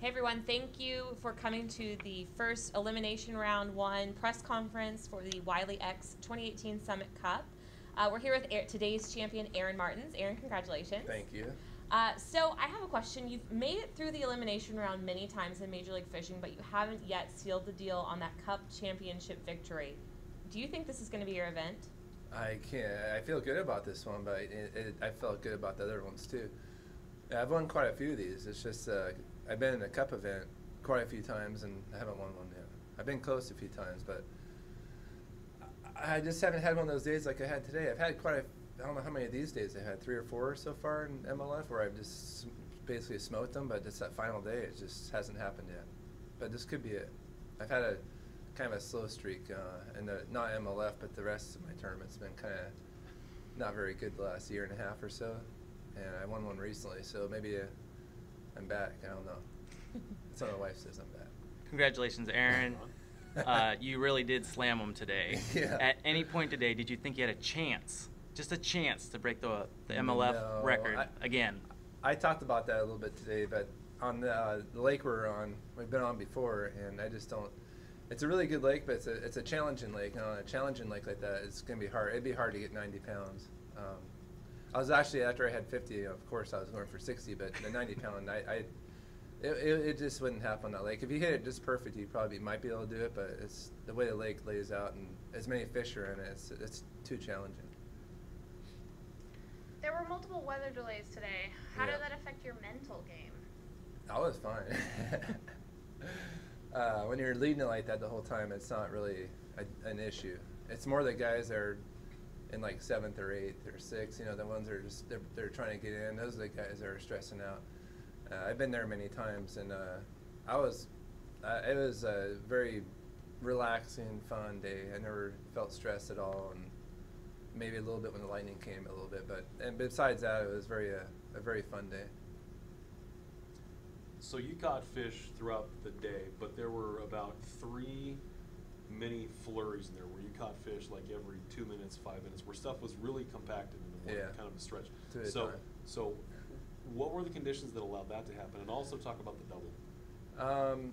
Hey everyone, thank you for coming to the first Elimination Round 1 press conference for the Wiley X 2018 Summit Cup. We're here with today's champion, Aaron Martens. Aaron, congratulations. Thank you. So I have a question. You've made it through the Elimination Round many times in Major League Fishing, but you haven't yet sealed the deal on that Cup Championship victory. Do you think this is going to be your event? I feel good about this one, but I felt good about the other ones too. Yeah, I've won quite a few of these. It's just I've been in a cup event quite a few times and I haven't won one yet. I've been close a few times, but I just haven't had one of those days like I had today. I've had I don't know how many of these days I had, 3 or 4 so far in MLF, where I've just basically smoked them, but just that final day, it just hasn't happened yet. But this could be it. I've had a kind of a slow streak in not MLF, but the rest of my tournament's been kind of not very good the last year and a half or so. And I won one recently, so maybe I'm back. I don't know. That's what my wife says, I'm back. Congratulations, Aaron. You really did slam them today. Yeah. At any point today, did you think you had a chance, just a chance, to break the MLF record again? I talked about that a little bit today, but on the lake we've been on before, and I just don't. It's a really good lake, but it's a challenging lake, and on a challenging lake like that, it's going to be hard. It'd be hard to get 90 pounds. I was actually, after I had 50, of course, I was going for 60, but the 90 pound, it just wouldn't happen on that lake. If you hit it just perfect, you probably might be able to do it, but it's the way the lake lays out and as many fish are in it, it's too challenging. There were multiple weather delays today. How did that affect your mental game? I was fine. When you're leading it like that the whole time, it's not really an issue. It's more the guys that are in like 7th or 8th or 6th, you know, the ones that are just, they're trying to get in. Those are the guys that are stressing out. I've been there many times, and it was a very relaxing, fun day. I never felt stressed at all, and maybe a little bit when the lightning came a little bit, and besides that, it was a very fun day. So you caught fish throughout the day, but there were about 3 mini flurries in there where you caught fish like every 2 minutes, 5 minutes, where stuff was really compacted into one kind of a stretch. So what were the conditions that allowed that to happen? And also talk about the double.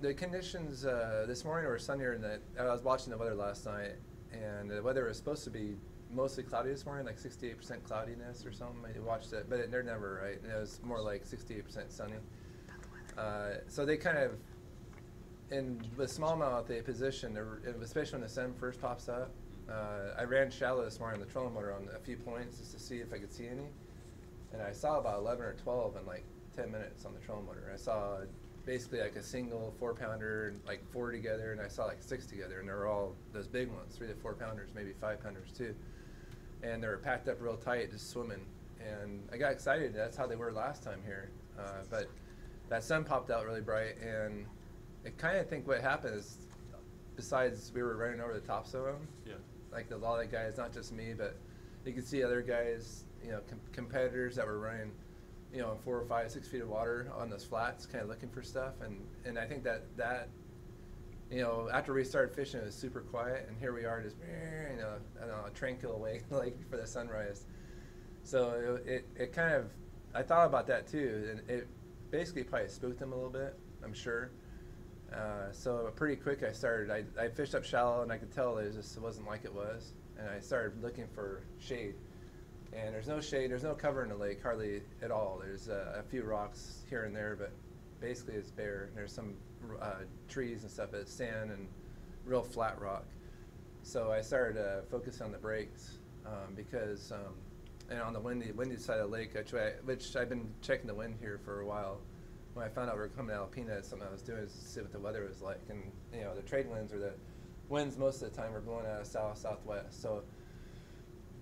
The conditions this morning were sunnier than I was watching the weather last night, and the weather was supposed to be mostly cloudy this morning, like 68% cloudiness or something. I watched it, but they're never right. It was more like 68% sunny. So they kind of, in the smallmouth, they position, especially when the sun first pops up. I ran shallow this morning on the trolling motor on a few points just to see if I could see any. And I saw about 11 or 12 in like 10 minutes on the trolling motor. I saw basically like a single 4-pounder and like 4 together, and I saw like 6 together, and they were all those big ones, 3 to 4 pounders, maybe 5 pounders too. And they were packed up real tight, just swimming. And I got excited. That's how they were last time here. But that sun popped out really bright, and I kind of think what happened is, besides we were running over the tops of them, like a lot of guys, not just me, but you could see other guys, you know, competitors that were running, you know, 4 or 5, 6 feet of water on those flats, kind of looking for stuff. And I think that you know, after we started fishing, it was super quiet, and here we are just, you know, I don't know, a tranquil lake like for the sunrise. So it kind of, I thought about that too, and it basically probably spooked them a little bit, I'm sure. So pretty quick I started, I fished up shallow, and I could tell it wasn't like it was, and I started looking for shade. And there's no shade, there's no cover in the lake, hardly at all. There's a few rocks here and there, but basically it's bare. And there's some trees and stuff, but it's sand and real flat rock. So I started focusing on the breaks because, and on the windy side of the lake, which I've been checking the wind here for a while. When I found out we were coming to Alpena, something I was doing is to see what the weather was like. And you know, the trade winds, or the winds most of the time, were blowing out of south-southwest. So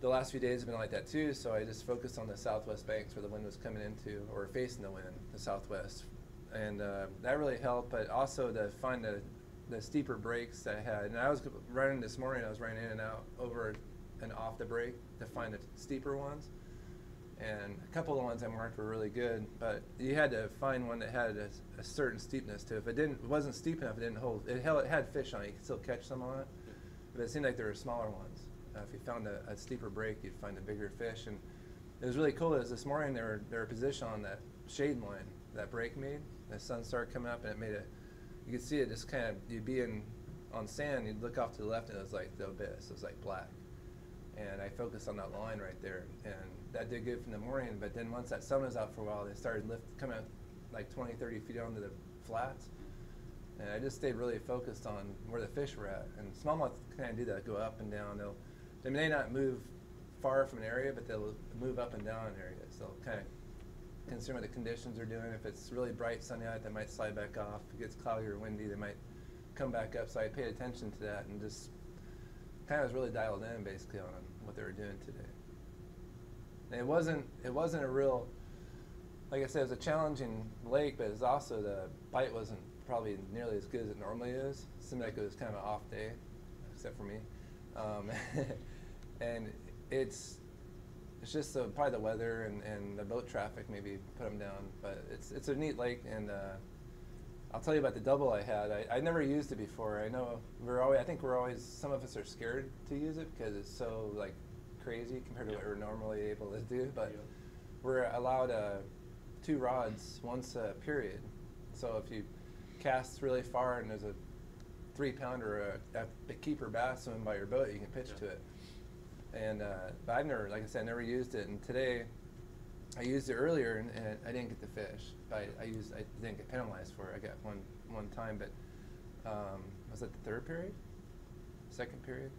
the last few days have been like that too, so I just focused on the southwest banks where the wind was coming into, or facing the wind, the southwest. And that really helped, but also to find the steeper breaks that I had. And I was running this morning, I was running in and out, over and off the break to find the steeper ones. And a couple of the ones I marked were really good, but you had to find one that had a certain steepness to it. If it wasn't steep enough, it didn't hold. It had fish on it, you could still catch some on it, but it seemed like there were smaller ones. If you found a steeper break, you'd find a bigger fish. And it was really cool is this morning they were positioned on that shade line, that break made. The sun started coming up, and it made you could see it just kind of, you'd be on sand, you'd look off to the left, and it was like the abyss. It was like black. And I focused on that line right there, and that did good from the morning. But then once that sun was out for a while, they started coming like 20, 30 feet onto the flats. And I just stayed really focused on where the fish were at. And smallmouth kind of do that, go up and down. They may not move far from an area, but they'll move up and down in areas. They'll kind of consider what the conditions are doing. If it's really bright sunny out, they might slide back off. If it gets cloudy or windy, they might come back up. So I paid attention to that and just kind of was really dialed in basically on what they were doing today. And it wasn't a real, like I said, it was a challenging lake, but it was also, the bite wasn't probably nearly as good as it normally is. It seemed like it was kind of an off day, except for me. And it's just probably the weather and the boat traffic maybe put them down. But it's a neat lake, and I'll tell you about the double I had. I never used it before. I know I think some of us are scared to use it because it's so like crazy compared to what we're normally able to do. But we're allowed 2 rods once a period. So if you cast really far and there's a 3-pounder or a keeper bass swimming by your boat, you can pitch to it. And but I've never, like I said, I never used it. And today, I used it earlier and I didn't get the fish. But I didn't get penalized for it. I got one time, but was it the 3rd period? 2nd period?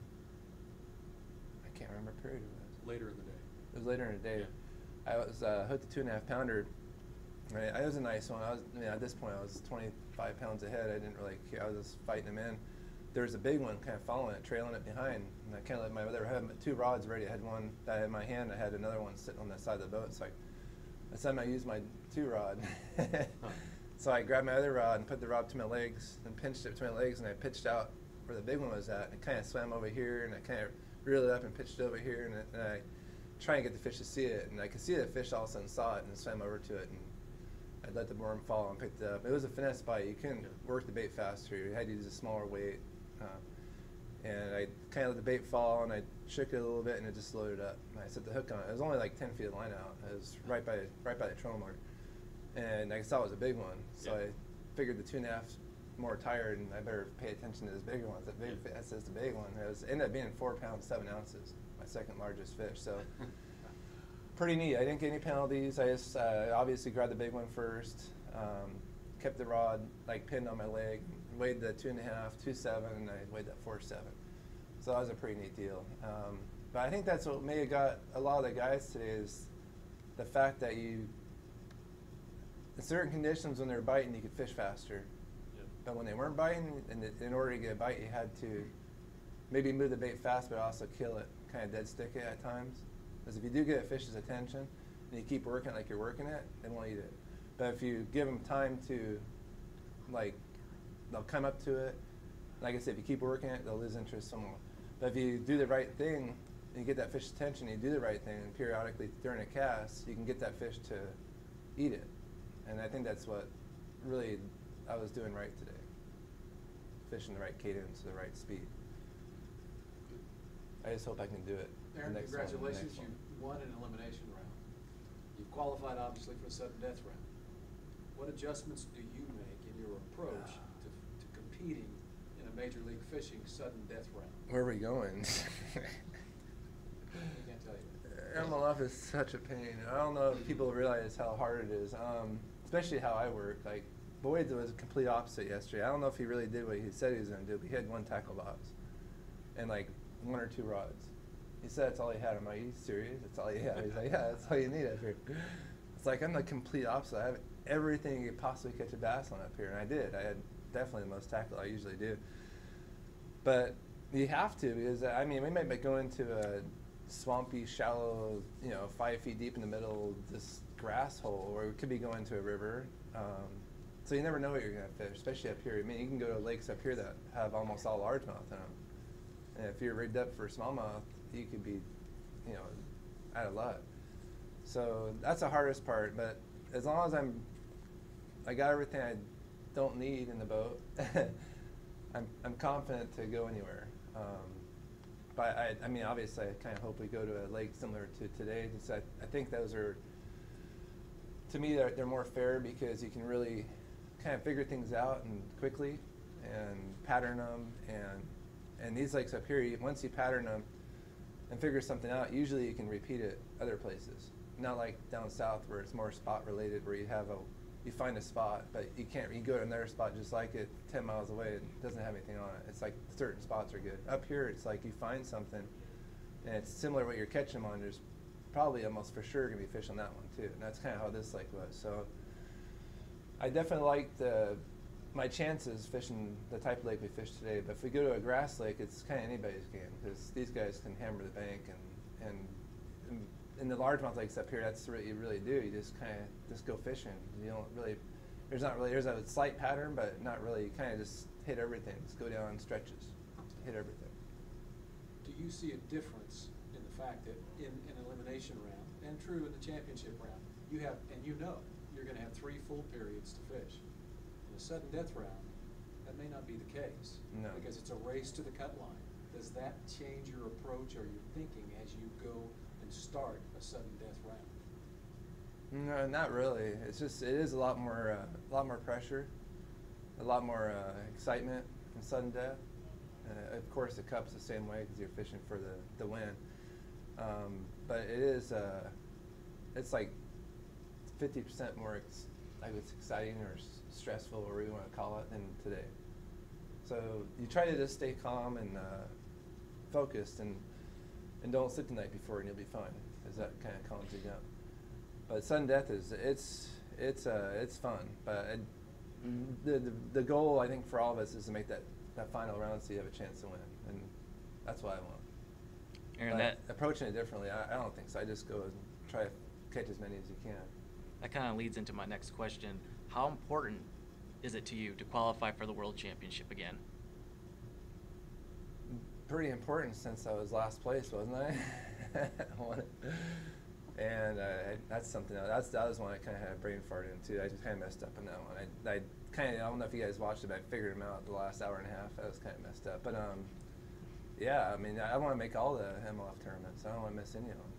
I can't remember what period it was. Later in the day. It was later in the day. Yeah. I was hooked a 2.5-pounder. It was a nice one. At this point, I was 25 pounds ahead. I didn't really care. I was just fighting him in. There was a big one kind of following it, trailing it behind. And I kind of let I had 2 rods ready. I had one that I had in my hand. I had another one sitting on the side of the boat. So this time I used my 2 rod. So I grabbed my other rod and put the rod between my legs and pinched it between my legs, and I pitched out where the big one was at. And it kind of swam over here, and I kind of reeled it up and pitched it over here, and I try and get the fish to see it. And I could see the fish all of a sudden saw it and swam over to it. And I let the worm fall and picked it up. It was a finesse bite. You couldn't work the bait faster. You had to use a smaller weight. And I kind of let the bait fall, and I shook it a little bit, and it just loaded up. And I set the hook on it. It was only like 10 feet of line out. It was right by the trolling motor. And I saw it was a big one, so I figured the 2.5 more tired, and I better pay attention to this bigger one. That's the big one. It ended up being 4 pounds 7 ounces, my 2nd largest fish. So pretty neat. I didn't get any penalties. I just obviously grabbed the big one first, kept the rod like pinned on my leg, weighed the 2.5, 2.7, and I weighed that 4.7. So that was a pretty neat deal. But I think that's what may have got a lot of the guys today is the fact that in certain conditions when they're biting, you could fish faster. But when they weren't biting, in order to get a bite, you had to maybe move the bait fast, but also kill it, kind of dead stick it at times. Because if you do get a fish's attention and you keep working like you're working it, they won't eat it. But if you give them time to, they'll come up to it. Like I said, if you keep working it, they'll lose interest somewhat. But if you do the right thing and you get that fish's attention, and you do the right thing, and periodically during a cast, you can get that fish to eat it. And I think that's what really I was doing right today. Fishing the right cadence, the right speed. I just hope I can do it. Aaron, congratulations. You won an elimination round. You've qualified, obviously, for the sudden death round. What adjustments do you make in your approach to competing in a Major League Fishing sudden death round? Where are we going? I can't tell you. MLF is such a pain. I don't know if people realize how hard it is, especially how I work. Like, Boyd was a complete opposite yesterday. I don't know if he really did what he said he was going to do, but he had 1 tackle box and like 1 or 2 rods. He said that's all he had. I'm like, are you serious? That's all you have? He's like, yeah, that's all you need up here. It's like, I'm the complete opposite. I have everything you could possibly catch a bass on up here, and I did. I had definitely the most tackle I usually do. But you have to, because, I mean, we might go into a swampy, shallow, 5 feet deep in the middle, this grass hole, or we could be going to a river. So you never know what you're going to fish, especially up here. I mean, you can go to lakes up here that have almost all largemouth in them. And if you're rigged up for smallmouth, you could be, out of luck. So that's the hardest part. But as long as I got everything I don't need in the boat, I'm confident to go anywhere. But I mean, obviously, I kind of hope we go to a lake similar to today. I think those are to me, they're more fair because you can really kind of figure things out and quickly and pattern them. And these lakes up here, once you pattern them and figure something out, usually you can repeat it other places. Not like down south where it's more spot related, where you find a spot, but you go to another spot just like it 10 miles away, it doesn't have anything on it. It's like certain spots are good. Up here, it's like you find something, and it's similar to what you're catching them on. There's probably almost for sure going to be fish on that one too, and that's kind of how this lake was. So I definitely liked my chances fishing the type of lake we fished today. But if we go to a grass lake, it's kind of anybody's game because these guys can hammer the bank, and in the largemouth lakes up here, that's what you really do. You just kind of just go fishing. You don't really, there's a slight pattern, but not really. You kind of just hit everything. Just go down stretches, hit everything. Do you see a difference in the fact that in an elimination round, and true in the championship round, you're going to have 3 full periods to fish? In a sudden death round, that may not be the case. No. Because it's a race to the cut line. Does that change your approach or your thinking as you go and start a sudden death round? No, not really. It's just it is a lot more pressure, a lot more excitement in sudden death. Of course, the cup's the same way because you're fishing for the win. But it is it's like 50% more it's exciting or stressful, or whatever you want to call it, than today. So you try to just stay calm and focused, and don't sleep the night before, and you'll be fine, because that kind of calms you down. But sudden death it's fun. But the goal, I think, for all of us is to make that final round so you have a chance to win, and that's what I want. Aaron, approaching it differently, I don't think so. I just go and try to catch as many as you can. That kind of leads into my next question. How important is it to you to qualify for the World Championship again? Pretty important, since I was last place, wasn't I? And that's something else. That was one I kind of had a brain fart in too. I just kind of messed up on that one. I don't know if you guys watched it, but I figured him out the last hour and a half. That was kind of messed up. But yeah, I mean, I want to make all the MLF tournaments. I don't want to miss any of them.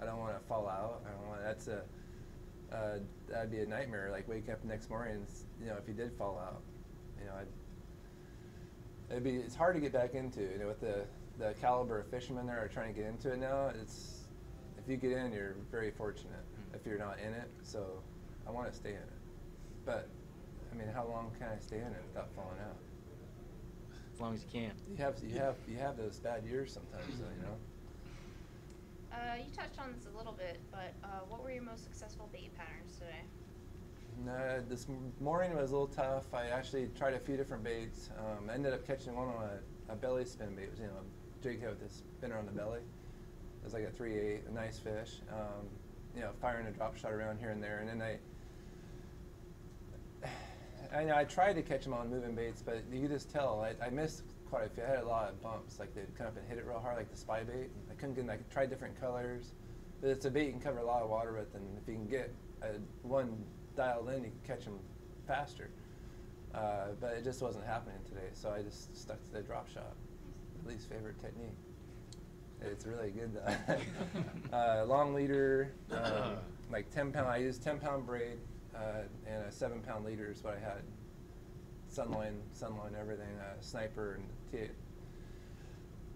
I don't want to fall out. That'd be a nightmare. Like waking up the next morning, if you did fall out, it's hard to get back into. With the caliber of fishermen there are trying to get into it now. If you get in, you're very fortunate. If you're not in it, so I want to stay in it. But I mean, how long can I stay in it without falling out? As long as you can. You have those bad years sometimes, though, You touched on this a little bit, but what were your most successful bait patterns today? This morning was a little tough. I actually tried a few different baits. I ended up catching one on a belly spin bait. It was, a jig head with this spinner on the belly. It was like a 3/8, a nice fish. Firing a drop shot around here and there, and then I tried to catch them on moving baits, but you could just tell I missed quite a few. I had a lot of bumps, like they'd come up and hit it real hard, like the spy bait. I couldn't get. I tried different colors, but it's a bait you can cover a lot of water with, and if you can get one dialed in, you can catch them faster. But it just wasn't happening today, so I just stuck to the drop shot. Least favorite technique. It's really good though. Long leader, like 10-pound. I used 10-pound braid and a 7-pound leader is what I had. Sunline, everything. Sniper and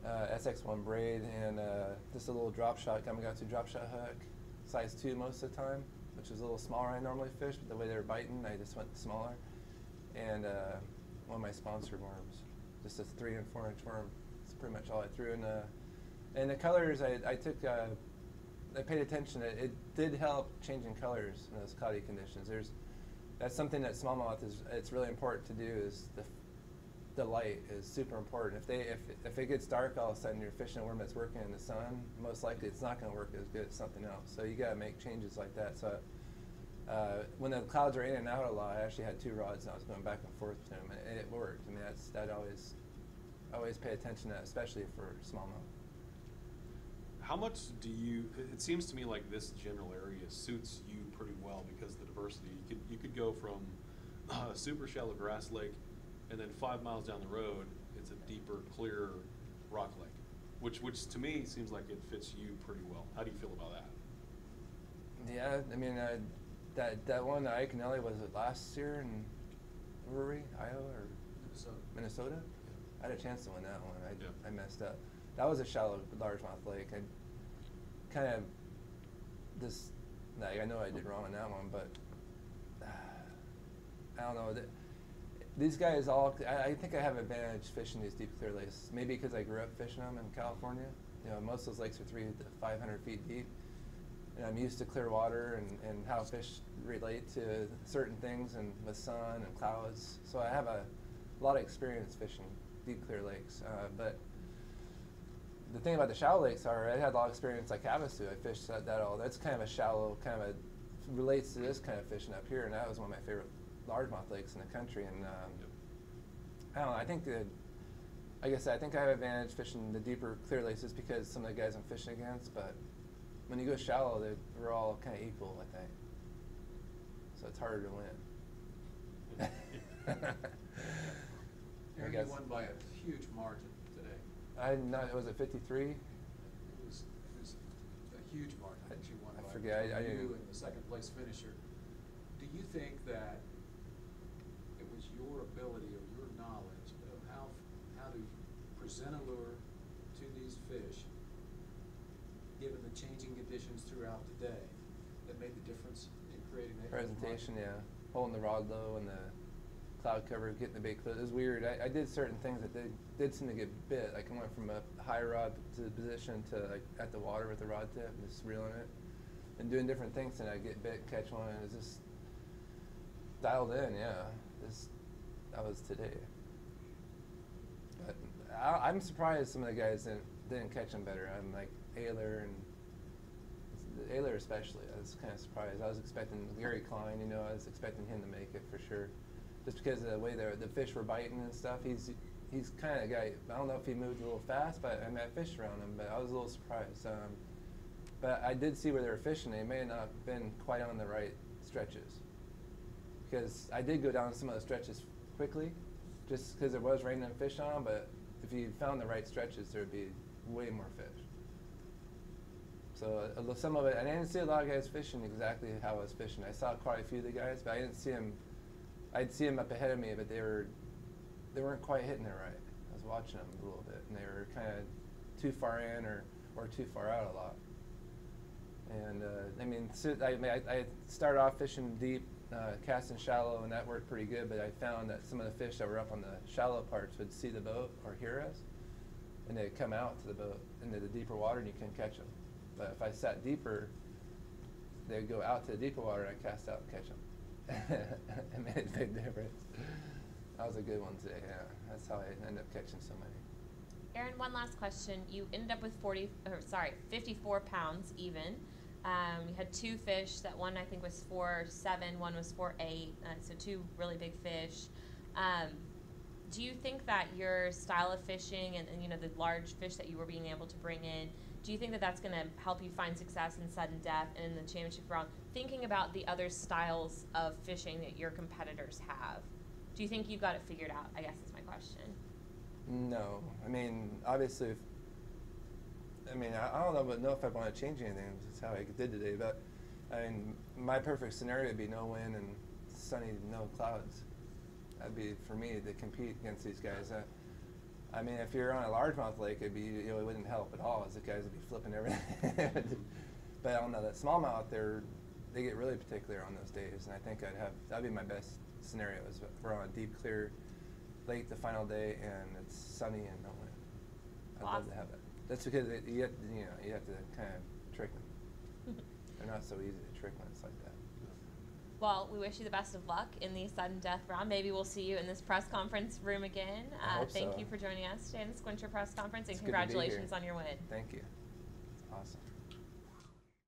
SX1 braid, and just a little drop shot. Coming out to drop shot hook, size 2 most of the time, which is a little smaller than I normally fish. But the way they were biting, I just went smaller. And one of my sponsor worms, just a 3- and 4-inch worm. That's pretty much all I threw. And the colors, I took. I paid attention. It did help changing colors in those cloudy conditions. That's something that smallmouth it's really important to do. Is the light is super important. If it gets dark, all of a sudden you're fishing a worm that's working in the sun. Most likely it's not going to work as good as something else. So you got to make changes like that. So when the clouds are in and out a lot, I actually had 2 rods and I was going back and forth between them, and it worked. I mean, that always pay attention to that, especially for smallmouth. How much do you? It seems to me like this general area suits you pretty well because of the diversity. You could go from a super shallow grass lake, and then 5 miles down the road, it's a deeper, clearer rock lake, which to me seems like it fits you pretty well. How do you feel about that? Yeah, I mean, That one that Ike and Ellie, was it last year in, where were we, Iowa or Minnesota? I had a chance to win that one. I messed up. That was a shallow largemouth lake. I kind of I know I did wrong on that one, but I don't know. These guys all, I think I have advantage fishing these deep clear lakes. Maybe because I grew up fishing them in California. You know, most of those lakes are 300 to 500 feet deep, and I'm used to clear water and how fish relate to certain things and with sun and clouds. So I have a lot of experience fishing deep clear lakes. But the thing about the shallow lakes are, I had a lot of experience like Havasu. I fished that all. That's kind of a shallow, relates to this kind of fishing up here, and that was one of my favorite largemouth lakes in the country. And I don't know, I think that, like I said, I think I have advantage fishing the deeper clear lakes just because some of the guys I'm fishing against, but when you go shallow, we're all kind of equal, I think. So it's harder to win. Aaron, you won by a huge margin today. Was it 53? It was a huge margin that you won by. I forget. I didn't. You and the second place finisher. Do you think that it was your ability or your knowledge of how to present a lure to these fish, given the changing conditions throughout the day, that made the difference in creating that Presentation, yeah. Holding the rod low and the cloud cover, getting the bait close. It was weird. I did certain things that did seem to get bit. Like I went from a high rod to the position to like at the water with the rod tip and just reeling it and doing different things, and I'd get bit, catch one, and it was just dialed in, yeah. That was today. But I'm surprised some of the guys didn't catch them better. I'm like Ayler especially. I was kind of surprised. I was expecting Gary Klein, you know, I was expecting him to make it for sure. Just because of the way the fish were biting and stuff. He's kind of a guy, I don't know if he moved a little fast, but I mean, I fished around him, but I was a little surprised. But I did see where they were fishing. They may not have been quite on the right stretches. Because I did go down some of the stretches quickly, just because it was raining and fish on, but if you found the right stretches, there would be way more fish. So some of it, and I didn't see a lot of guys fishing exactly how I was fishing. I saw quite a few of the guys, but I didn't see them. I'd see them up ahead of me, but they weren't quite hitting it right. I was watching them a little bit, and they were kind of too far in or too far out a lot. And I started off fishing deep, casting shallow, and that worked pretty good. But I found that some of the fish that were up on the shallow parts would see the boat or hear us, and they'd come out to the boat into the deeper water, and you couldn't catch them. But if I sat deeper, they'd go out to the deeper water, and I'd cast out and catch them. It made a big difference. That was a good one today, yeah. That's how I ended up catching so many. Aaron, one last question. You ended up with 54 pounds even. You had two fish. That one I think was 4.7, one was 4.8, so two really big fish. Do you think that your style of fishing and you know the large fish that you were being able to bring in, do you think that that's going to help you find success in sudden death and in the championship round? Thinking about the other styles of fishing that your competitors have, do you think you've got it figured out? I guess is my question. No, I mean obviously. I don't know if I want to change anything. That's how I did today. But I mean, my perfect scenario would be no wind and sunny, no clouds. That'd be for me to compete against these guys. I mean, if you're on a largemouth lake, it wouldn't help at all, as the guys would be flipping everything. But on the smallmouth, they get really particular on those days, and I think that'd be my best scenario. Is we're on a deep, clear lake the final day, and it's sunny and no wind. I'd love to have that. That's because you have to kind of trick them. They're not so easy to trick when it's like that. Well, we wish you the best of luck in the sudden death round. Maybe we'll see you in this press conference room again. Thank you for joining us today in the Squincher press conference, and congratulations on your win. Thank you. It's awesome.